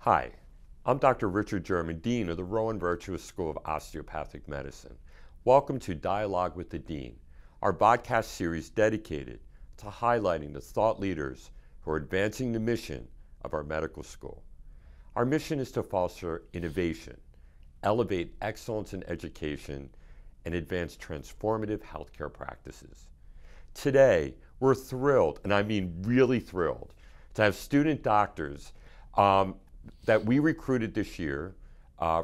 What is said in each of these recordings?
Hi, I'm Dr. Richard Jermyn, Dean of the Rowan-Virtua School of Osteopathic Medicine. Welcome to Dialogue with the Dean, our podcast series dedicated to highlighting the thought leaders who are advancing the mission of our medical school. Our mission is to foster innovation, elevate excellence in education, and advance transformative healthcare practices. Today, we're thrilled, and I mean really thrilled, to have student doctors that we recruited this year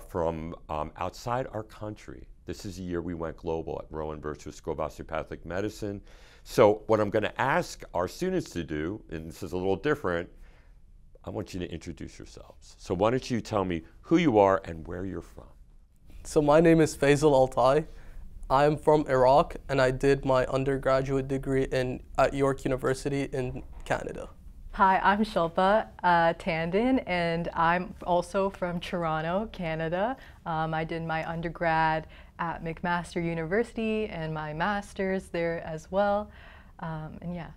from outside our country. This is the year we went global at Rowan-Virtua School of Osteopathic Medicine. So what I'm going to ask our students to do, and this is a little different, I want you to introduce yourselves. So why don't you tell me who you are and where you're from? So my name is Faisal Altai. I'm from Iraq, and I did my undergraduate degree at York University in Canada. Hi, I'm Shilpa Tandon, and I'm also from Toronto, Canada. I did my undergrad at McMaster University and my master's there as well, and yeah.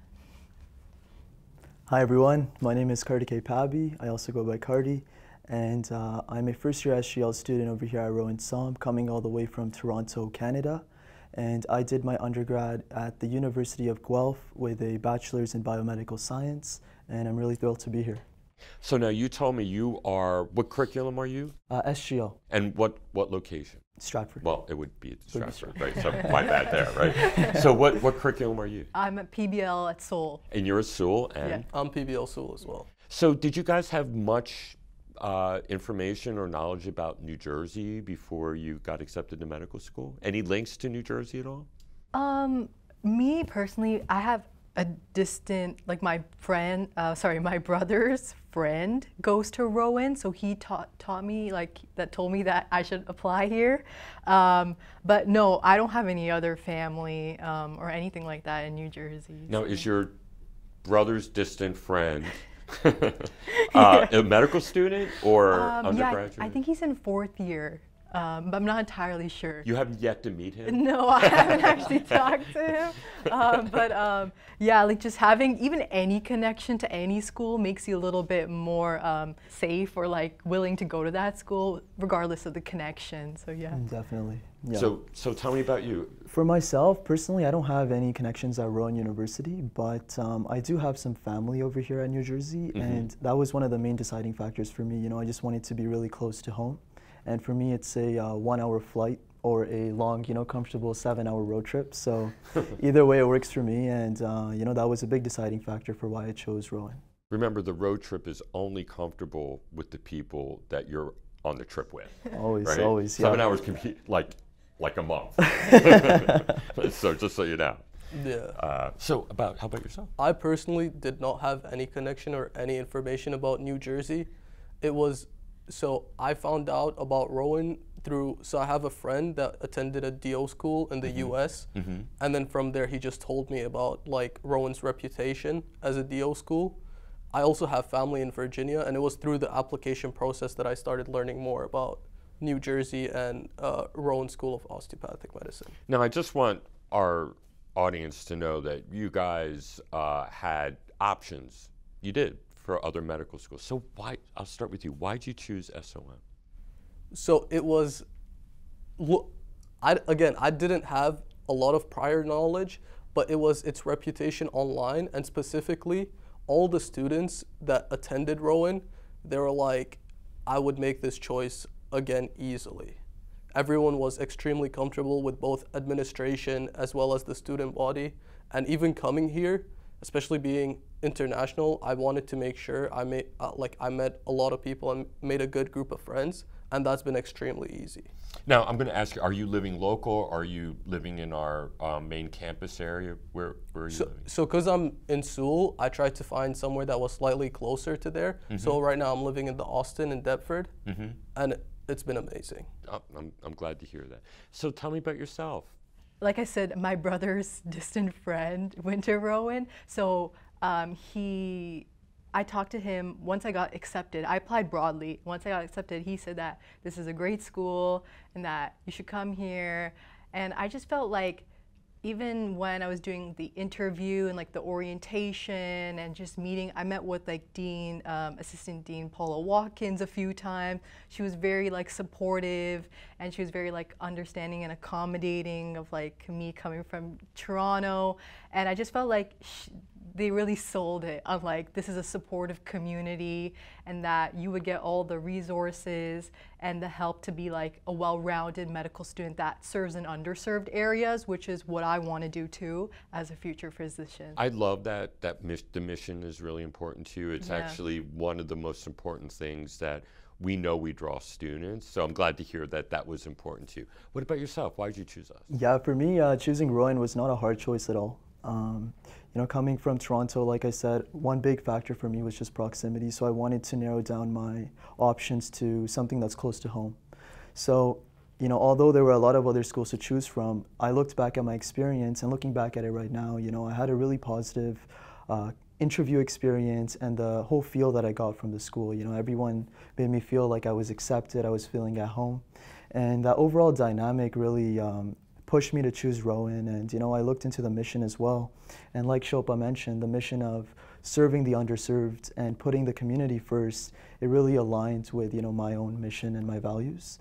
Hi everyone, my name is Kartik Pabi. I also go by Cardi, and I'm a first-year SGL student over here at Rowan-Virtua, coming all the way from Toronto, Canada. And I did my undergrad at the University of Guelph with a bachelor's in biomedical science, and I'm really thrilled to be here. So now you told me you are, what curriculum are you? SGL. And what location? Stratford. Well, it would be at Stratford, right? So my bad there, right? So what curriculum are you? I'm at PBL at Seoul. And you're at Seoul, and? Yeah. I'm PBL Seoul as well. So did you guys have much information or knowledge about New Jersey before you got accepted to medical school? Any links to New Jersey at all? Me personally, I have a distant, like my brother's friend goes to Rowan, so he taught me, told me that I should apply here. But no, I don't have any other family or anything like that in New Jersey. Now, is your brother's distant friend a medical student or undergraduate? Yeah, I think he's in 4th year. But I'm not entirely sure. You haven't yet to meet him? No, I haven't actually talked to him. Yeah, like just having even any connection to any school makes you a little bit more safe or like willing to go to that school regardless of the connection. So yeah. Definitely. Yeah. So tell me about you. For myself, personally, I don't have any connections at Rowan University, but I do have some family over here at New Jersey, and that was one of the main deciding factors for me. You know, I just wanted to be really close to home. And for me, it's a 1-hour flight or a long, comfortable 7-hour road trip. So either way, it works for me. And, that was a big deciding factor for why I chose Rowan. Remember, the road trip is only comfortable with the people that you're on the trip with. Always, right? always, yeah. 7 hours can be like a month. So just so you know. Yeah. How about yourself? I personally did not have any connection or any information about New Jersey. So I found out about Rowan so I have a friend that attended a DO school in the US, and then from there he just told me about like Rowan's reputation as a DO school. I also have family in Virginia, and it was through the application process that I started learning more about New Jersey and Rowan School of Osteopathic Medicine. Now I just want our audience to know that you guys had options. You did. For other medical schools. So I'll start with you. Why did you choose SOM? So it was, I didn't have a lot of prior knowledge, but it was its reputation online, and specifically all the students that attended Rowan, they were like, I would make this choice again easily. Everyone was extremely comfortable with both administration as well as the student body, and even coming here, especially being international, I wanted to make sure I met a lot of people and made a good group of friends, and that's been extremely easy. Now I'm going to ask you: are you living local? Are you living in our main campus area? Where are you living? So because I'm in Seoul, I tried to find somewhere that was slightly closer to there. So right now I'm living in the Austin and Deptford, and it's been amazing. Oh, I'm glad to hear that. So tell me about yourself. Like I said, my brother's distant friend went to Rowan, so I talked to him once I got accepted. I applied broadly. Once I got accepted, he said that this is a great school and that you should come here. And I just felt like even when I was doing the interview and like the orientation and just meeting, I met with like Dean, Assistant Dean Paula Watkins a few times. She was very like supportive, and she was very like understanding and accommodating of like me coming from Toronto. And I just felt like they really sold it of like, this is a supportive community, and that you would get all the resources and the help to be like a well-rounded medical student that serves in underserved areas, which is what I want to do too as a future physician. I love that the mission is really important to you. It's actually one of the most important things that we know we draw students. So I'm glad to hear that that was important to you. What about yourself? Why did you choose us? Yeah, for me, choosing Rowan was not a hard choice at all. You know, coming from Toronto, like I said, one big factor for me was just proximity. So I wanted to narrow down my options to something that's close to home. So, you know, although there were a lot of other schools to choose from, I looked back at my experience, and looking back at it right now, you know, I had a really positive interview experience, and the whole feel that I got from the school. You know, everyone made me feel like I was accepted, I was feeling at home. And that overall dynamic really pushed me to choose Rowan. And you know, I looked into the mission as well, and like Shilpa mentioned, the mission of serving the underserved and putting the community first, it really aligned with, you know, my own mission and my values.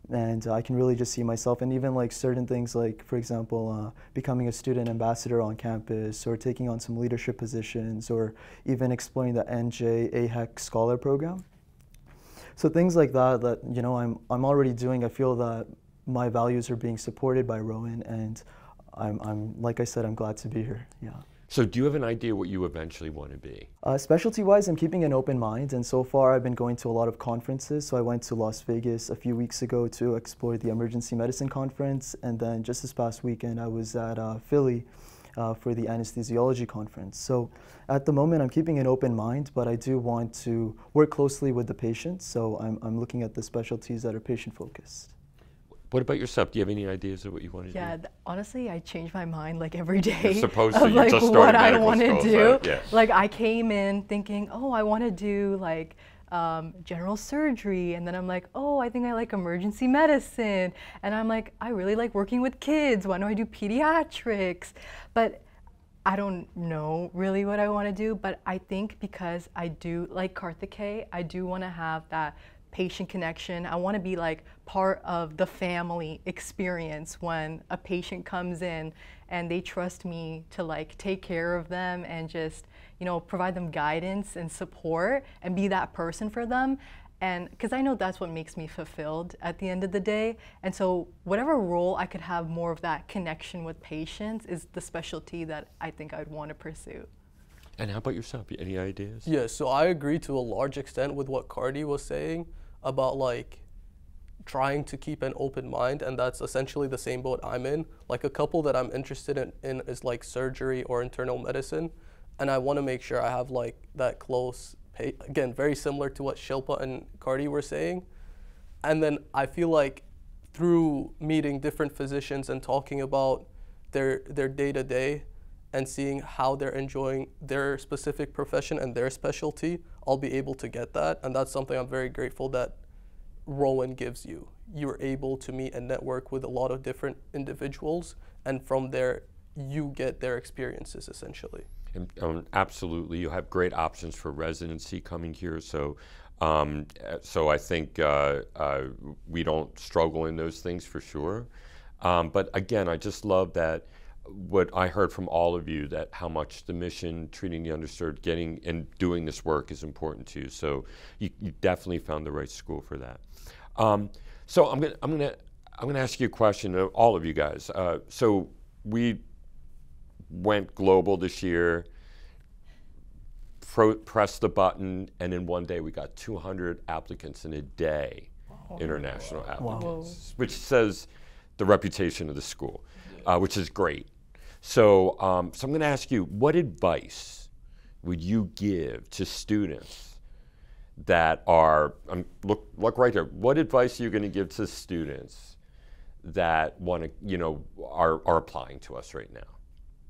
And I can really just see myself, and even like certain things like, for example, becoming a student ambassador on campus, or taking on some leadership positions, or even exploring the NJ AHEC Scholar Program. So things like that, you know, I'm already doing. I feel that my values are being supported by Rowan, and I'm like I said, I'm glad to be here. Yeah. So do you have an idea what you eventually want to be? Specialty-wise, I'm keeping an open mind, and so far I've been going to a lot of conferences. So I went to Las Vegas a few weeks ago to explore the emergency medicine conference, and then just this past weekend I was at Philly for the anesthesiology conference. So at the moment I'm keeping an open mind, but I do want to work closely with the patients, so I'm looking at the specialties that are patient-focused. What about yourself? Do you have any ideas of what you want to do? Yeah, honestly, I change my mind like every day. You're supposed to. Of, You like, just started what I medical want to school, do. so, yeah. Like I came in thinking, oh, I want to do like general surgery, and then I'm like, oh, I think I like emergency medicine, and I'm like, I really like working with kids. Why don't I do pediatrics? But I don't know really what I want to do. But I think because I do like Karthikeya, I do want to have that patient connection. I want to be like part of the family experience when a patient comes in and they trust me to like take care of them and just, you know, provide them guidance and support and be that person for them. And because I know that's what makes me fulfilled at the end of the day. And so whatever role I could have more of that connection with patients is the specialty that I think I'd want to pursue. And how about yourself? Any ideas? Yeah, so I agree to a large extent with what Cardi was saying about like trying to keep an open mind, and that's essentially the same boat I'm in. Like a couple that I'm interested in is like surgery or internal medicine, and I want to make sure I have like that close, again, very similar to what Shilpa and Cardi were saying. And then I feel like through meeting different physicians and talking about their day-to-day and seeing how they're enjoying their specific profession and their specialty, I'll be able to get that. And that's something I'm very grateful that Rowan gives you. You're able to meet and network with a lot of different individuals, and from there, you get their experiences essentially. Absolutely, you have great options for residency coming here. So I think we don't struggle in those things for sure. But again, I just love that what I heard from all of you, that how much the mission, treating the underserved, getting and doing this work is important to you. So you definitely found the right school for that. So I'm gonna ask you a question, all of you guys. So we went global this year, pressed the button, and in one day we got 200 applicants in a day, international applicants, which says the reputation of the school, which is great. So, so I'm going to ask you, what advice would you give to students that are, look right there, what advice are you going to give to students that want to, you know, are applying to us right now?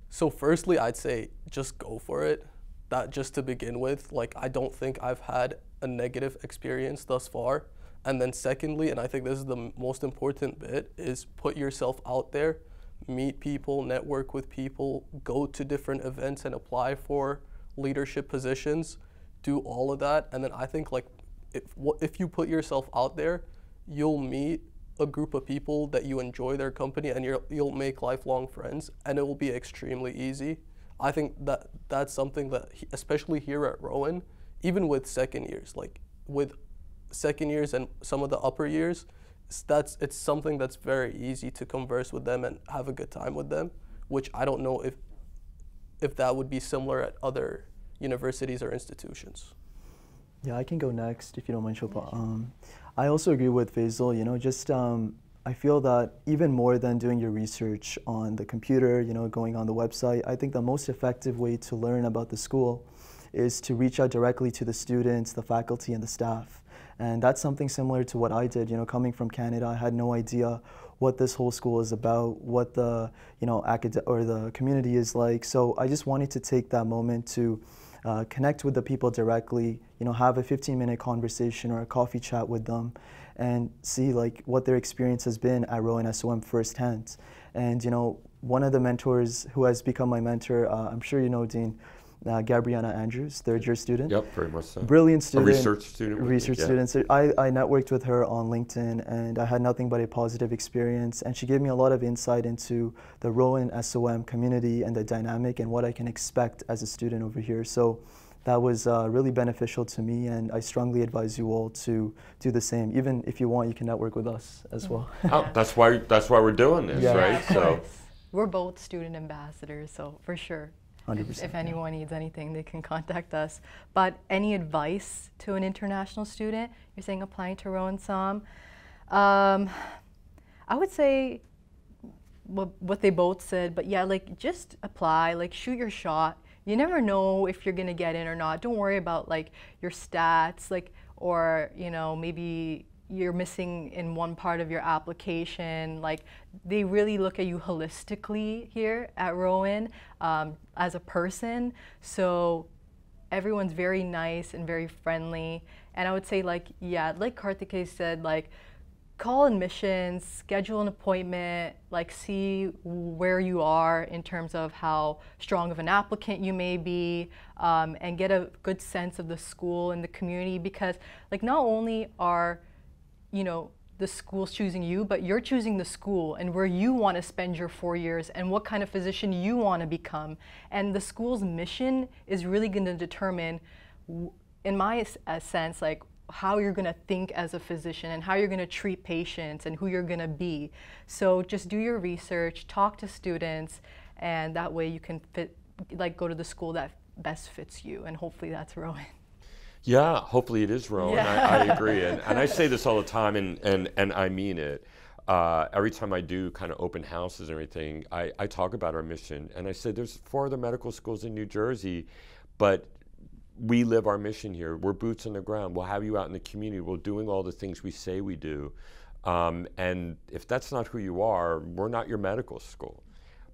So firstly, I'd say just go for it. That just to begin with, like I don't think I've had a negative experience thus far. And then secondly, and I think this is the most important bit, is put yourself out there. meet people, network with people, go to different events and apply for leadership positions, do all of that. And then I think like if you put yourself out there, you'll meet a group of people that you enjoy their company, and you'll make lifelong friends, and it will be extremely easy. I think that that's something that, especially here at Rowan, even with second years, like with second years and some of the upper years, it's something that's very easy to converse with them and have a good time with them, which I don't know if that would be similar at other universities or institutions. Yeah, I can go next if you don't mind, Shilpa. I also agree with Faisal. You know, just I feel that even more than doing your research on the computer, you know, going on the website, I think the most effective way to learn about the school is to reach out directly to the students, the faculty, and the staff. And that's something similar to what I did. You know, coming from Canada, I had no idea what this whole school is about, what the, you know, the community is like. So I just wanted to take that moment to connect with the people directly, you know, have a 15-minute conversation or a coffee chat with them and see like what their experience has been at Rowan SOM firsthand. And, you know, one of the mentors who has become my mentor, I'm sure you know, Dean, Gabriana Andrews, third-year student. Yep, very much so. Brilliant student. A research student. Research student. So I networked with her on LinkedIn, and I had nothing but a positive experience. And she gave me a lot of insight into the Rowan SOM community and the dynamic and what I can expect as a student over here. So that was really beneficial to me, and I strongly advise you all to do the same. Even if you want, you can network with us as well. Oh, that's why we're doing this, Yeah. right? Of course. We're both student ambassadors, so for sure. 100%. If anyone needs anything, they can contact us. But any advice to an international student? You're saying applying to Rowan SOM. I would say what they both said, but yeah, like just apply, like shoot your shot. You never know if you're gonna get in or not. Don't worry about like your stats, like, or you know, maybe you're missing in one part of your application. Like they really look at you holistically here at Rowan as a person. So everyone's very nice and very friendly. And I would say like, yeah, like Karthikeya said, like call admissions, schedule an appointment, like see where you are in terms of how strong of an applicant you may be, and get a good sense of the school and the community, because like not only are you know, the school's choosing you, but you're choosing the school and where you want to spend your 4 years and what kind of physician you want to become. And the school's mission is really going to determine, in my sense, like how you're going to think as a physician and how you're going to treat patients and who you're going to be. So just do your research, talk to students, and that way you can go to the school that best fits you, and hopefully that's Rowan. Yeah, hopefully it is Rowan. Yeah. I agree. And I say this all the time, and I mean it. Every time I do kind of open houses and everything, I talk about our mission. And I say there's 4 other medical schools in New Jersey, but we live our mission here. We're boots on the ground. We'll have you out in the community. We're doing all the things we say we do. And if that's not who you are, we're not your medical school.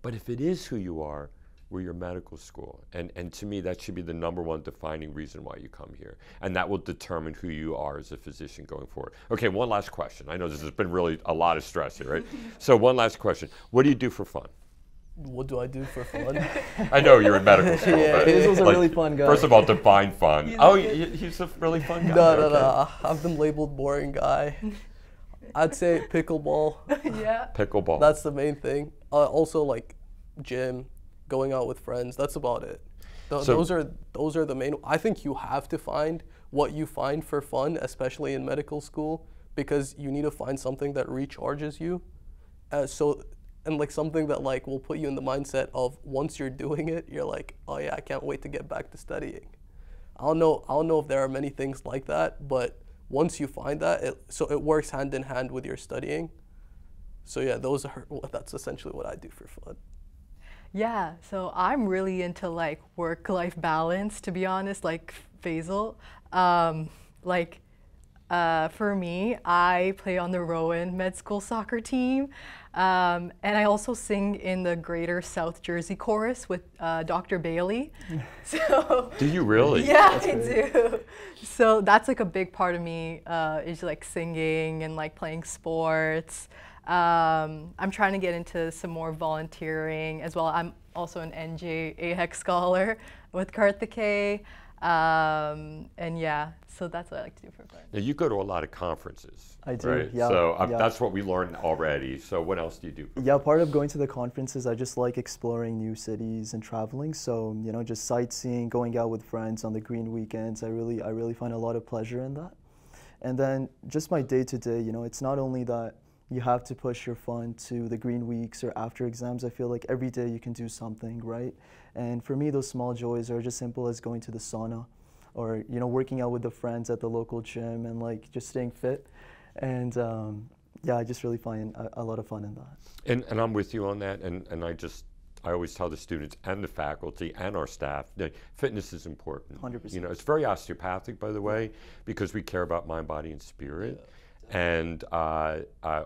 But if it is who you are, we're your medical school. And to me, that should be the #1 defining reason why you come here. And that will determine who you are as a physician going forward. Okay, one last question. I know this has been really a lot of stress here, right? So one last question. What do you do for fun? What do I do for fun? I know you're in medical school. Yeah, but Faisal's a really fun guy. First of all, define fun. He's a really fun guy. No. I've been labeled boring guy. I'd say pickleball. Yeah. Pickleball. That's the main thing. Also like gym, going out with friends. That's about it. Those are the main. I think you have to find what you find for fun, especially in medical school, because you need to find something that recharges you. And like something that like will put you in the mindset of once you're doing it, you're like, oh yeah, I can't wait to get back to studying. I don't know if there are many things like that, but once you find that, it works hand in hand with your studying. So yeah, that's essentially what I do for fun. Yeah, so I'm really into like work-life balance, to be honest, like Faisal. For me, I play on the Rowan Med School soccer team, and I also sing in the Greater South Jersey chorus with Dr. Bailey. So Do you really? yeah, I do. So that's like a big part of me, is like singing and like playing sports. I'm trying to get into some more volunteering as well. I'm also an NJ AHEC scholar with Karthikeya. And yeah, so that's what I like to do for fun. Now you go to a lot of conferences. I do, right? yeah. So yeah. that's what we learned already. So what else do you do? Yeah, part of going to the conferences, I just like exploring new cities and traveling. So, you know, just sightseeing, going out with friends on the green weekends. I really find a lot of pleasure in that. And then just my day-to-day, you know, it's not only that you have to push your fun to the green weeks or after exams. I feel like every day you can do something, right? And for me, those small joys are just simple as going to the sauna or, you know, working out with the friends at the local gym and like just staying fit. And yeah, I just really find a lot of fun in that. And I'm with you on that. And I always tell the students and the faculty and our staff that fitness is important. 100%. You know, it's very osteopathic, by the way, because we care about mind, body, and spirit. Yeah. And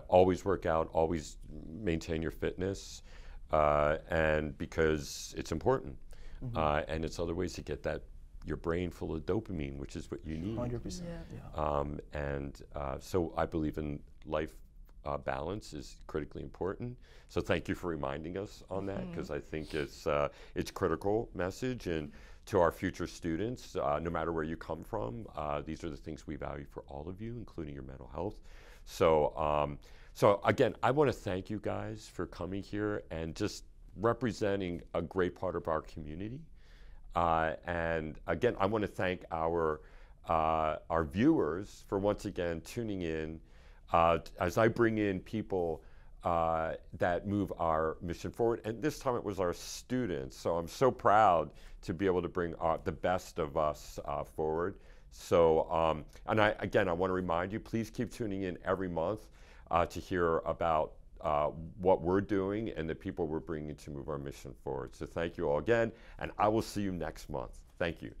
always work out, always maintain your fitness, and because it's important. Mm-hmm. And it's other ways to get your brain full of dopamine, which is what you need. 100%. Yeah. So I believe in life balance is critically important. So thank you for reminding us on that, because I think it's critical message. And to our future students, no matter where you come from, these are the things we value for all of you, including your mental health. So, so again, I want to thank you guys for coming here and just representing a great part of our community. And again, I want to thank our viewers for once again tuning in as I bring in people that move our mission forward. And this time it was our students. So I'm so proud to be able to bring the best of us forward. So, and I want to remind you, please keep tuning in every month to hear about what we're doing and the people we're bringing to move our mission forward. So thank you all again, and I will see you next month. Thank you.